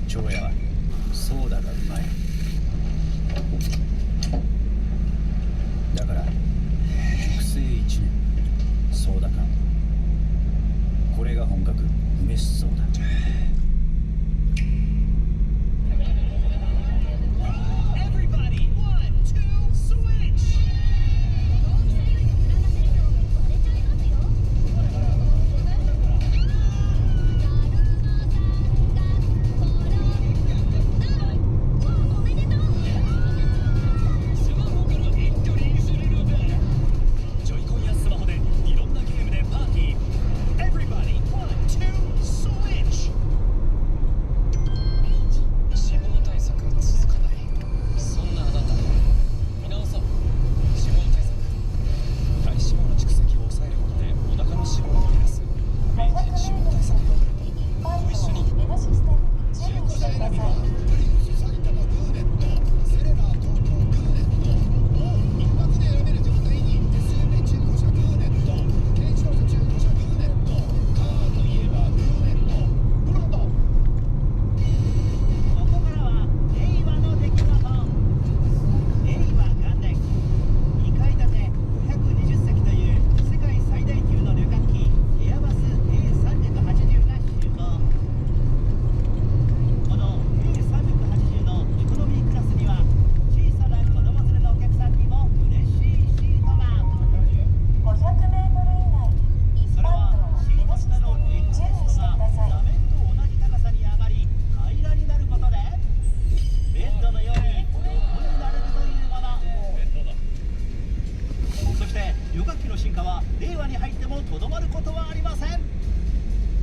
長屋はソーダがうまい。だから熟成1年ソーダ缶、これが本格梅酒ソーダ。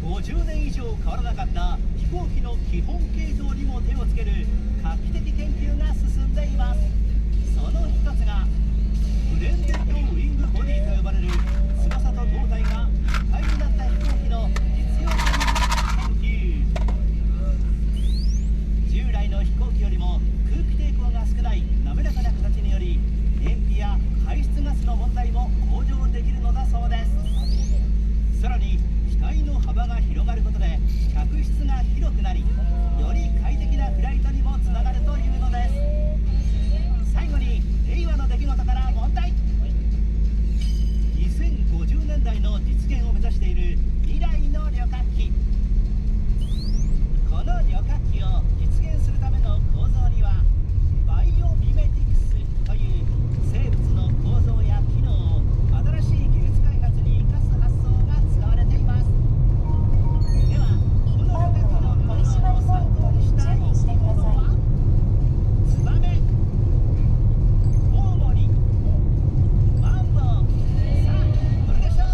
50年以上変わらなかった飛行機の基本形状にも手をつける画期的研究が進んでいます。その一つがブレンデッドウィングボディと呼ばれる翼と胴体が一体になった飛行機の実用化に研究。従来の飛行機よりも空気抵抗が少ない滑らかな形により燃費や排出ガスの問題も向上できるのだそうです。さらに機体の幅が広がることで客室が広くなり、より快適なフライトにもつながるというのです。最後に令和の出来事から問題。2050年代の実現を目指している未来の旅客機。この旅客機を実現するための構造にはバイオミメティクスという生物の構造や機能を新しい技術開発に生かす発想が使われています。ではこの旅客機の構造を参考にした生き物はツバメ、コウモリ、マンボウ。さあどれでしょう。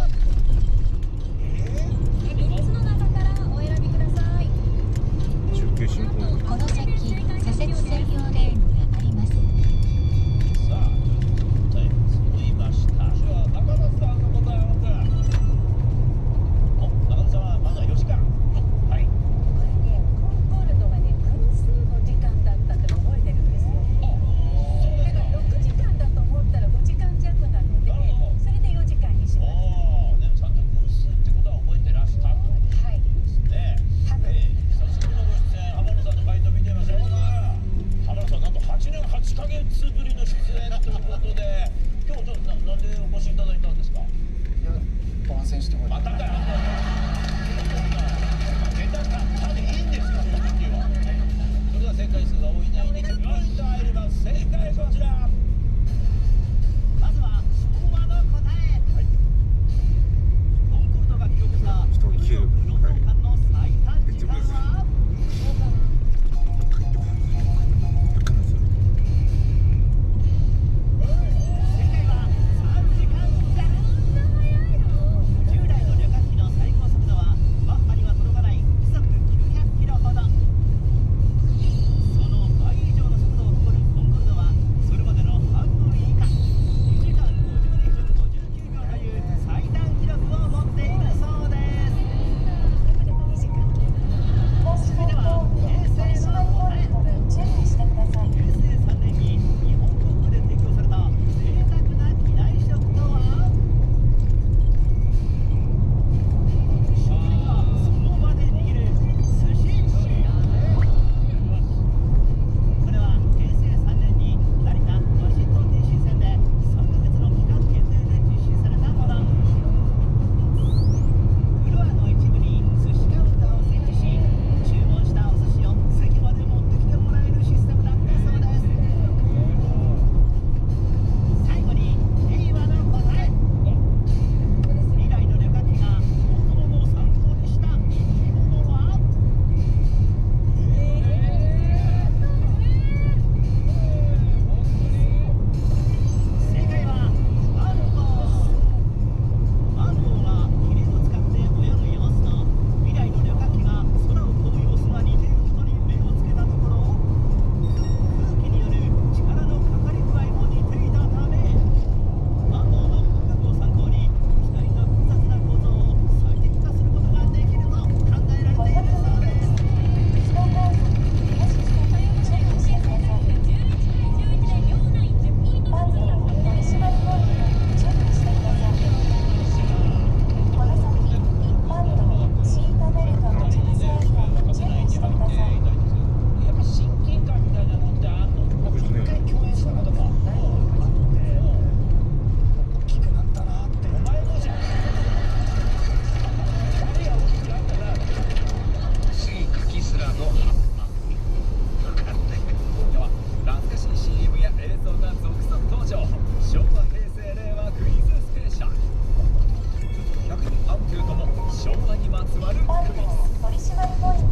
座るクイズ。取締ポイント